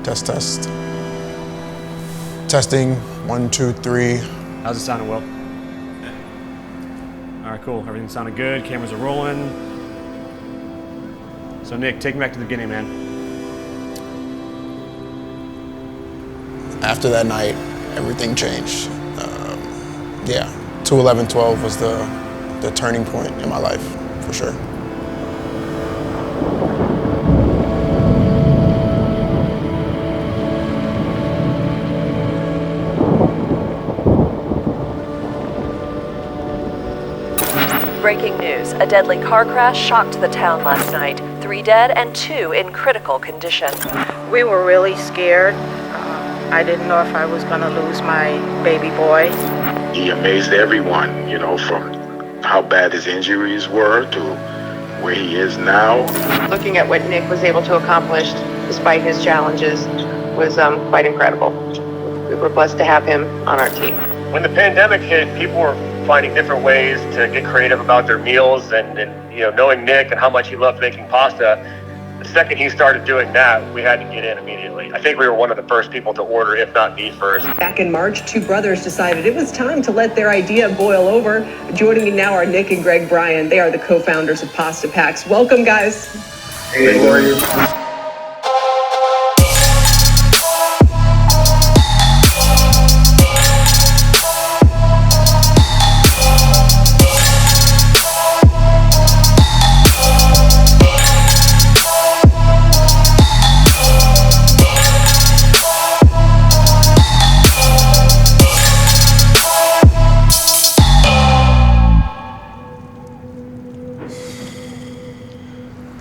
Test, test. Testing, 1, 2, 3. How's it sounding, Will? All right, cool. Everything sounded good. Cameras are rolling. So, Nic, take me back to the beginning, man. After that night, everything changed. Yeah, 2/11/12 was the turning point in my life, for sure. Breaking news, a deadly car crash shocked the town last night. 3 dead and 2 in critical condition. We were really scared. I didn't know if I was gonna lose my baby boy. He amazed everyone, from how bad his injuries were to where he is now. Looking at what Nic was able to accomplish despite his challenges was quite incredible. We were blessed to have him on our team. When the pandemic hit, people were finding different ways to get creative about their meals, and knowing Nic and how much he loved making pasta, the second he started doing that, we had to get in immediately. I think we were one of the first people to order, if not the first. Back in March, 2 brothers decided it was time to let their idea boil over. Joining me now are Nic and Greg Bryon. They are the co-founders of Pasta Packs. Welcome, guys. Hey, how are you?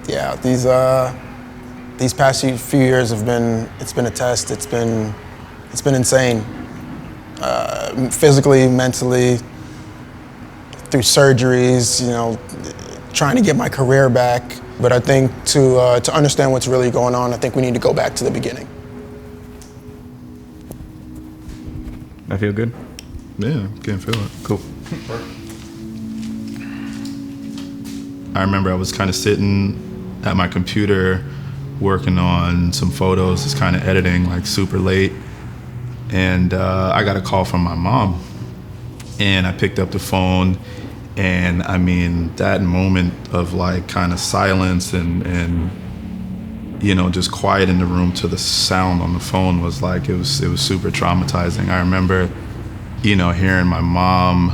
Yeah, these past few years have been, it's been a test. It's been insane. Physically, mentally, through surgeries, trying to get my career back. But I think to understand what's really going on, I think we need to go back to the beginning. I feel good? Yeah, can't feel it. Cool. I remember I was kind of sitting at my computer working on some photos, just kind of editing, like super late. And I got a call from my mom. And I picked up the phone, and I mean, that moment of like kind of silence and just quiet in the room to the sound on the phone was like, it was super traumatizing. I remember, hearing my mom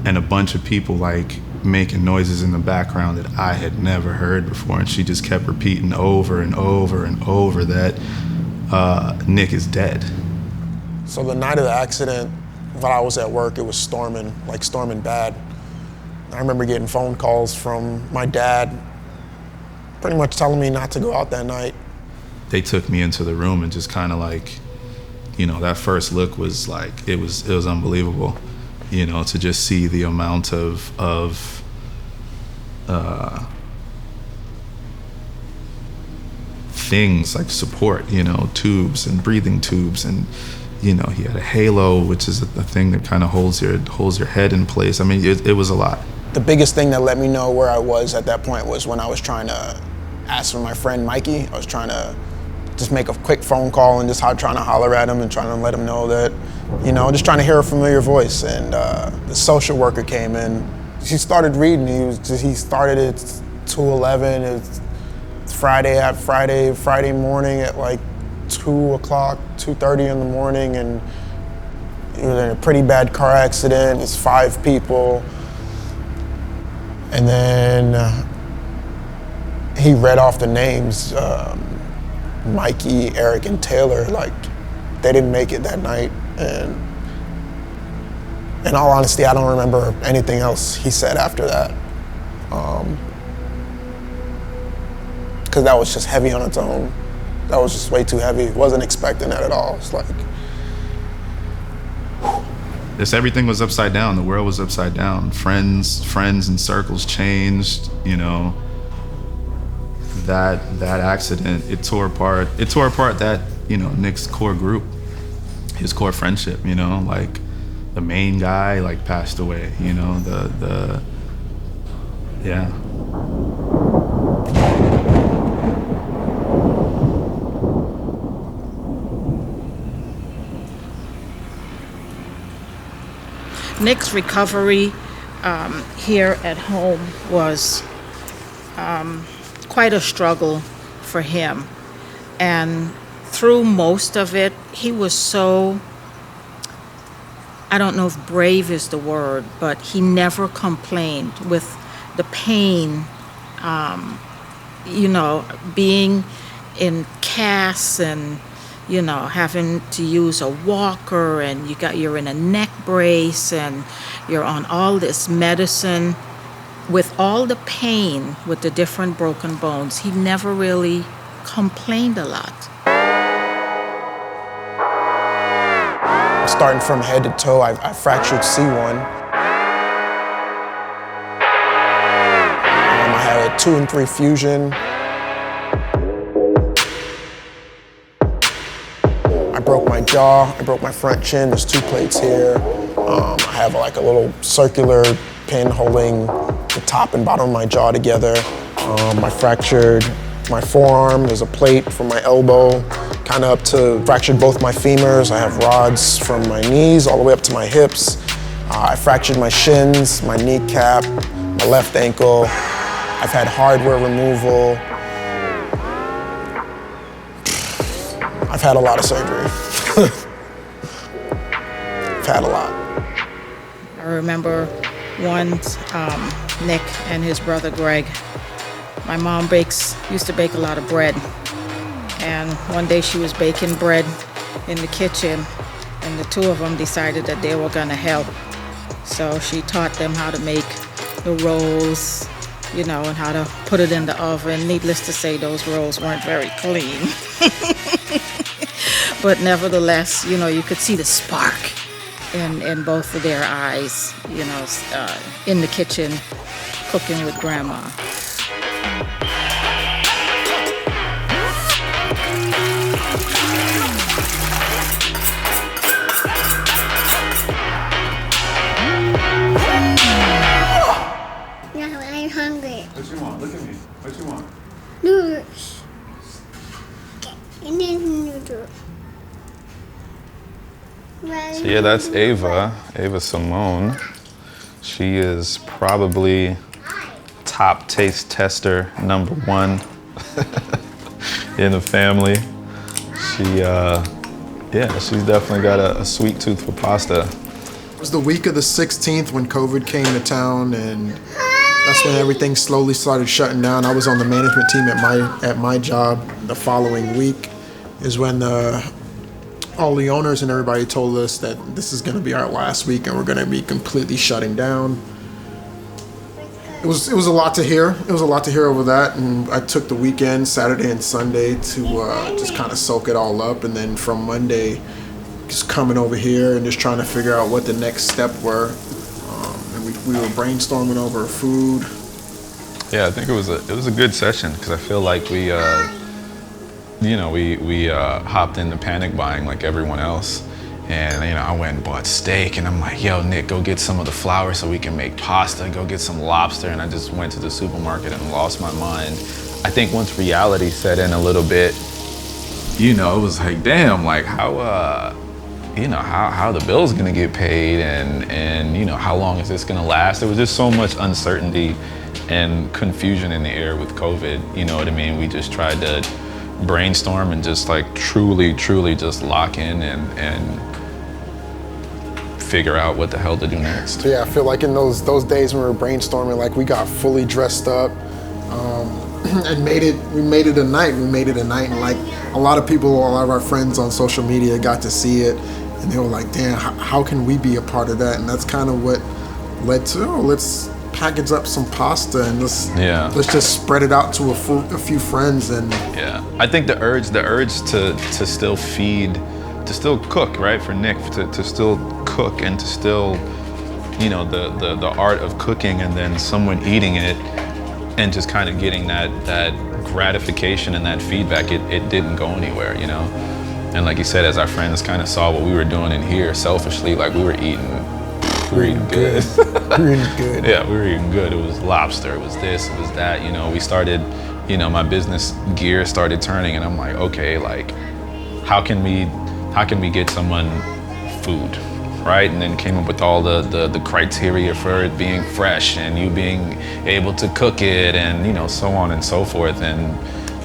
and a bunch of people like making noises in the background that I had never heard before, and she just kept repeating over and over and over that Nic is dead. So the night of the accident, while I was at work, it was storming bad. I remember getting phone calls from my dad pretty much telling me not to go out that night. They took me into the room and just kind of like, that first look was like, it was unbelievable. To just see the amount of things like support, tubes and breathing tubes, and he had a halo, which is the thing that kind of holds your head in place. I mean, it was a lot. The biggest thing that let me know where I was at that point was when I was trying to ask for my friend Mikey. I was trying to just make a quick phone call and just trying to holler at him and trying to let him know that, just trying to hear a familiar voice. And the social worker came in. She started reading. He started at 2:11. It's Friday morning at like 2 o'clock, 2:30 in the morning, and he was in a pretty bad car accident. It's 5 people. And then he read off the names, Mikey, Eric, and Taylor. Like, they didn't make it that night. And in all honesty, I don't remember anything else he said after that. Because that was just heavy on its own. That was just way too heavy. Wasn't expecting that at all. It's like, everything was upside down. The world was upside down. Friends and circles changed. That accident, it tore apart that, Nic's core group, his core friendship. Like the main guy like passed away. Yeah. Nic's recovery here at home was quite a struggle for him. And through most of it, he was so, I don't know if brave is the word, but he never complained with the pain, being in casts and, having to use a walker, and you're in a neck brace and you're on all this medicine. With all the pain with the different broken bones, he never really complained a lot. Starting from head to toe, I fractured C1. I had a 2 and 3 fusion. I broke my jaw, I broke my front chin. There's 2 plates here. I have like a little circular pin holding the top and bottom of my jaw together. I fractured my forearm. There's a plate from my elbow, kind of up to, fractured both my femurs. I have rods from my knees all the way up to my hips. I fractured my shins, my kneecap, my left ankle. I've had hardware removal. I've had a lot of surgery. I've had a lot. I remember once Nic and his brother Greg, my mom used to bake a lot of bread. And one day she was baking bread in the kitchen, and the 2 of them decided that they were gonna help. So she taught them how to make the rolls, and how to put it in the oven. Needless to say, those rolls weren't very clean. But nevertheless, you could see the spark in both of their eyes, in the kitchen, cooking with Grandma. Now I'm hungry. What you want? Look at me. What you want? Noodles. And then noodles. So yeah, that's Ava Simone. She is probably top taste tester #1 in the family. She's definitely got a sweet tooth for pasta. It was the week of the 16th when COVID came to town, and that's when everything slowly started shutting down. I was on the management team at my job. The following week is when all the owners and everybody told us that this is going to be our last week and we're going to be completely shutting down. It was a lot to hear. It was a lot to hear over that, and I took the weekend, Saturday and Sunday, to just kind of soak it all up. And then from Monday, just coming over here and just trying to figure out what the next step were. And we were brainstorming over food. Yeah, I think it was a good session because I feel like we hopped into panic buying like everyone else. And, I went and bought steak, and I'm like, yo, Nic, go get some of the flour so we can make pasta, go get some lobster. And I just went to the supermarket and lost my mind. I think once reality set in a little bit, it was like, damn, like how the bill's gonna get paid and how long is this gonna last? There was just so much uncertainty and confusion in the air with COVID, you know what I mean? We just tried to brainstorm and just like truly just lock in and figure out what the hell to do next. Yeah, I feel like in those days when we were brainstorming, like we got fully dressed up and we made it a night. We made it a night, and like a lot of our friends on social media got to see it, and they were like, damn, how can we be a part of that? And that's kind of what led to, let's package up some pasta and let's just spread it out to a few friends. And yeah, I think the urge to still feed, to still cook, right, for Nic, to still cook and to still, the art of cooking and then someone eating it and just kind of getting that gratification and that feedback, it didn't go anywhere, And like you said, as our friends kind of saw what we were doing in here, selfishly, like we were eating good. We were eating good. Yeah, we were eating good. It was lobster, it was this, it was that, We started, my business gear started turning, and I'm like, okay, like, how can we get someone food, right? And then came up with all the criteria for it being fresh and you being able to cook it and, you know, so on and so forth. And,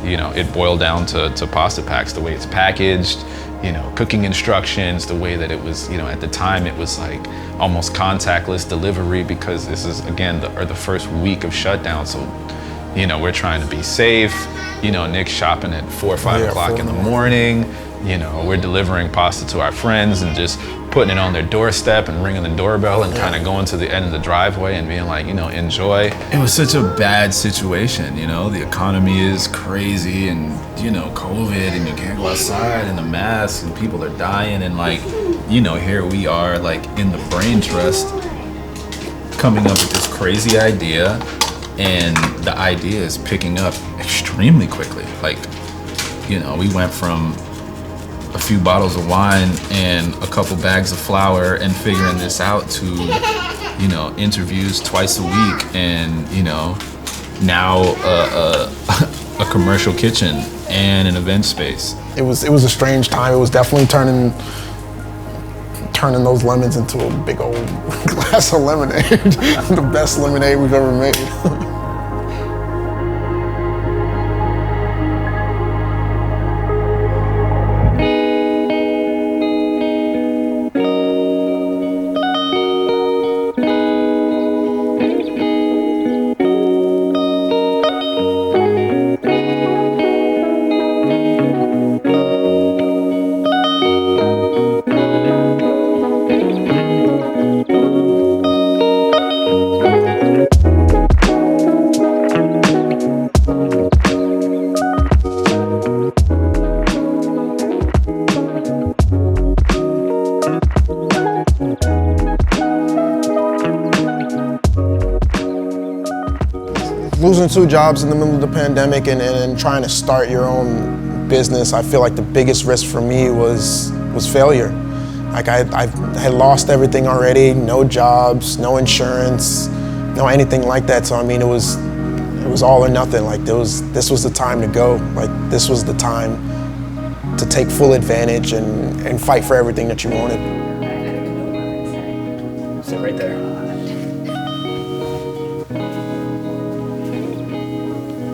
you know, it boiled down to pasta packs, the way it's packaged, you know, cooking instructions, the way that it was, you know, at the time it was like almost contactless delivery because this is, again, the first week of shutdown. So, you know, we're trying to be safe. You know, Nic's shopping at 4 or 5 o'clock in the morning. You know, we're delivering pasta to our friends and just putting it on their doorstep and ringing the doorbell and kind of going to the end of the driveway and being like, you know, enjoy. It was such a bad situation, you know, the economy is crazy and, you know, COVID and you can't go outside and the masks and people are dying and like, you know, here we are like in the brain trust coming up with this crazy idea and the idea is picking up extremely quickly. Like, you know, we went from a few bottles of wine and a couple bags of flour and figuring this out to, you know, interviews twice a week and, you know, now a commercial kitchen and an event space. It was a strange time. It was definitely turning those lemons into a big old glass of lemonade. The best lemonade we've ever made. Losing 2 jobs in the middle of the pandemic and trying to start your own business, I feel like the biggest risk for me was failure. Like I had lost everything already, no jobs, no insurance, no anything like that. So I mean, it was all or nothing. Like this was the time to go. Like this was the time to take full advantage and fight for everything that you wanted. Sit right there.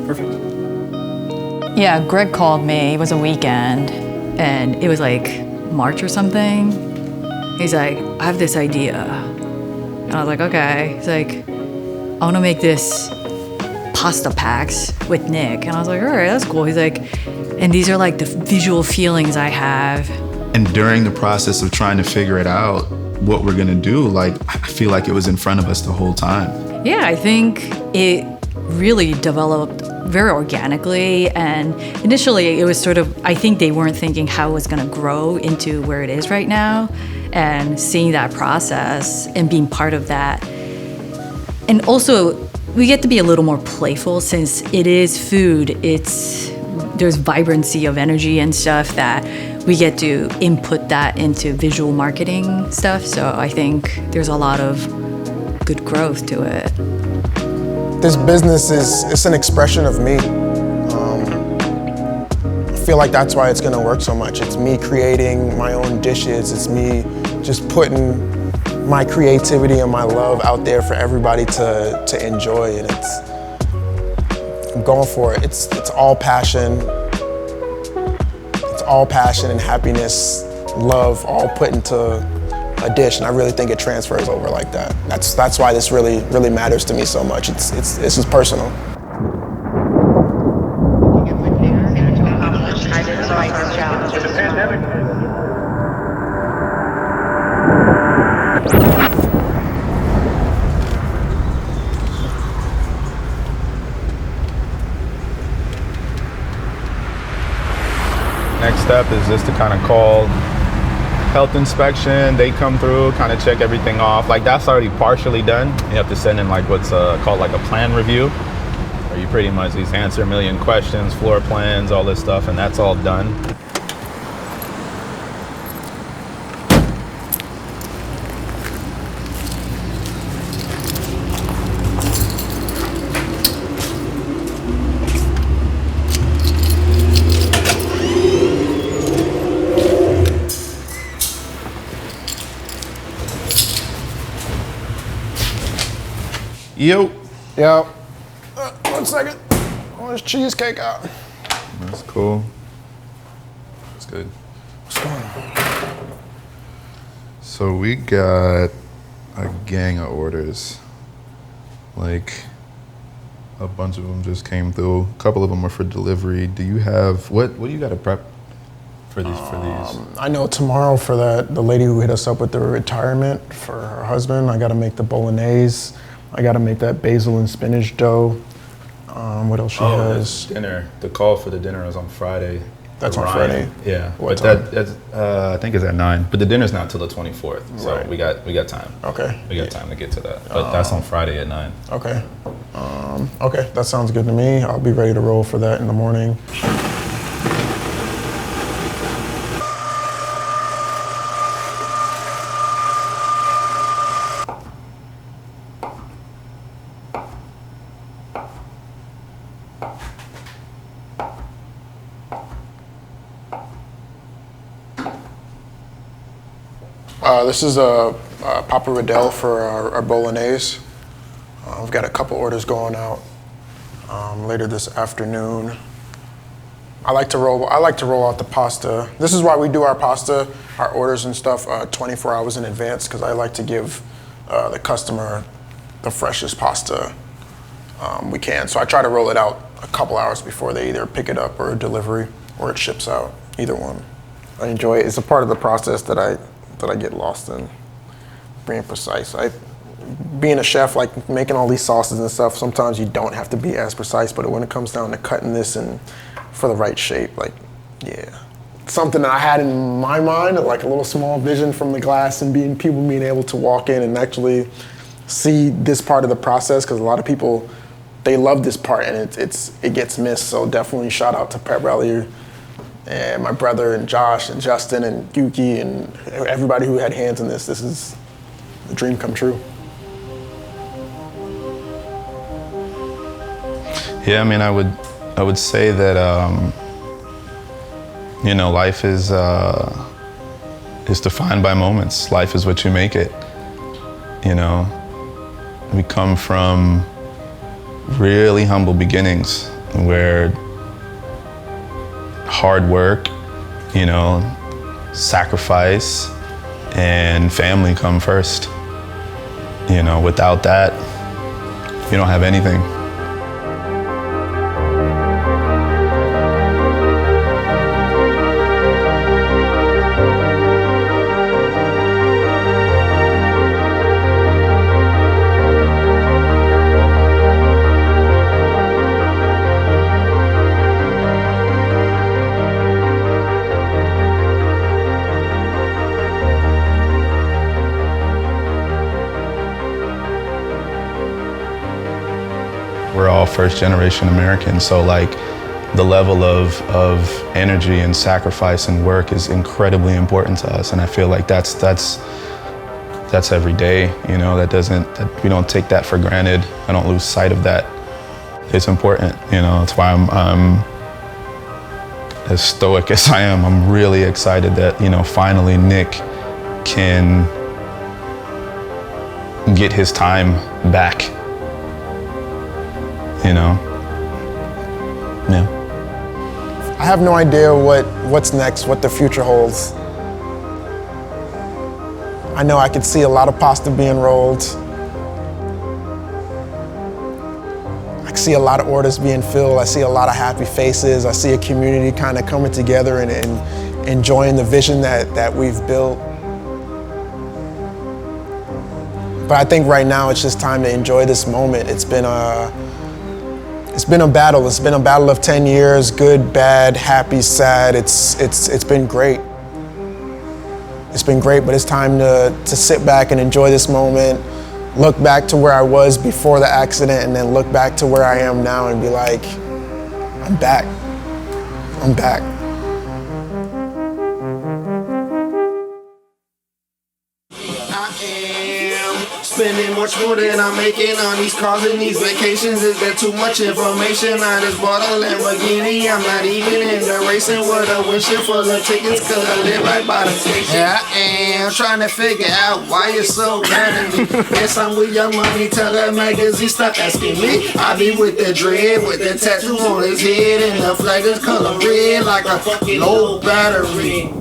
Perfect. Yeah, Greg called me. It was a weekend, and it was like March or something. He's like, I have this idea. And I was like, okay. He's like, I want to make this pasta packs with Nic. And I was like, all right, that's cool. He's like, and these are like the visual feelings I have. And during the process of trying to figure it out, what we're gonna do, like, I feel like it was in front of us the whole time. Yeah, I think it really developed very organically, and initially it was sort of, I think they weren't thinking how it was going to grow into where it is right now, and seeing that process and being part of that. And also we get to be a little more playful since it is food. There's vibrancy of energy and stuff that we get to input that into visual marketing stuff. So I think there's a lot of good growth to it. This business it's an expression of me. I feel like that's why it's gonna work so much. It's me creating my own dishes. It's me just putting my creativity and my love out there for everybody to enjoy, and I'm going for it. It's all passion. It's all passion and happiness, love, all put into a dish, and I really think it transfers over like that. That's why this really matters to me so much. This is personal. With the pandemic. Next step is just to kind of call health inspection. They come through, kind of check everything off. Like that's already partially done. You have to send in like what's called like a plan review, where you pretty much just answer a million questions, floor plans, all this stuff, and that's all done. Yo. Yo. 1 second. Oh, there's cheesecake out. That's cool. That's good. What's going on? So we got a gang of orders. Like, a bunch of them just came through. A couple of them are for delivery. Do you have, what do you got to prep for these? I know tomorrow for the lady who hit us up with the retirement for her husband, I got to make the bolognese. I got to make that basil and spinach dough. What else she has? Dinner. The call for the dinner is on Friday. That's on Friday. Yeah, What but that's I think it's at 9. But the dinner's not till the 24th, so Right. we got time. Okay. We got time to get to that. But that's on Friday at 9. Okay. Okay, that sounds good to me. I'll be ready to roll for that in the morning. This is a Papa Riddell for our bolognese. We've got a couple orders going out later this afternoon. I like to roll out the pasta. This is why we do our pasta, our orders and stuff 24 hours in advance, because I like to give the customer the freshest pasta we can. So I try to roll it out a couple hours before they either pick it up or delivery or it ships out, either one. I enjoy it. It's a part of the process that I get lost in, being precise. Being a chef, like making all these sauces and stuff, sometimes you don't have to be as precise, but when it comes down to cutting this and for the right shape, like, yeah. Something that I had in my mind, like a little small vision from the glass, and people being able to walk in and actually see this part of the process, because a lot of people, they love this part and it gets missed. So definitely shout out to Pep Rally and my brother and Josh and Justin and Yuki and everybody who had hands in this. This is a dream come true. Yeah, I mean, I would say that life is defined by moments. Life is what you make it. We come from really humble beginnings where hard work, sacrifice, and family come first. Without that, you don't have anything. We're all first-generation Americans, so like the level of energy and sacrifice and work is incredibly important to us, and I feel like that's every day. That we don't take that for granted. I don't lose sight of that. It's important. That's why I'm as stoic as I am. I'm really excited that finally Nic can get his time back. Yeah. I have no idea what's next, what the future holds. I know I could see a lot of pasta being rolled. I see a lot of orders being filled. I see a lot of happy faces. I see a community kind of coming together and enjoying the vision that we've built. But I think right now it's just time to enjoy this moment. It's been a battle. It's been a battle of 10 years, good, bad, happy, sad. It's been great. It's been great, but it's time to sit back and enjoy this moment, look back to where I was before the accident, and then look back to where I am now and be like, I'm back. I'm back. I am spending much more than I'm making on these cars and these vacations. Is there too much information? I just bought a Lamborghini. I'm not even in the racing with a windshield full of tickets, cause I live right by the station. Yeah, I am trying to figure out why you're so mad at me. Guess I'm with Young Money, tell that magazine stop asking me. I be with the dread, with the tattoo on his head, and the flag is color red like a low battery.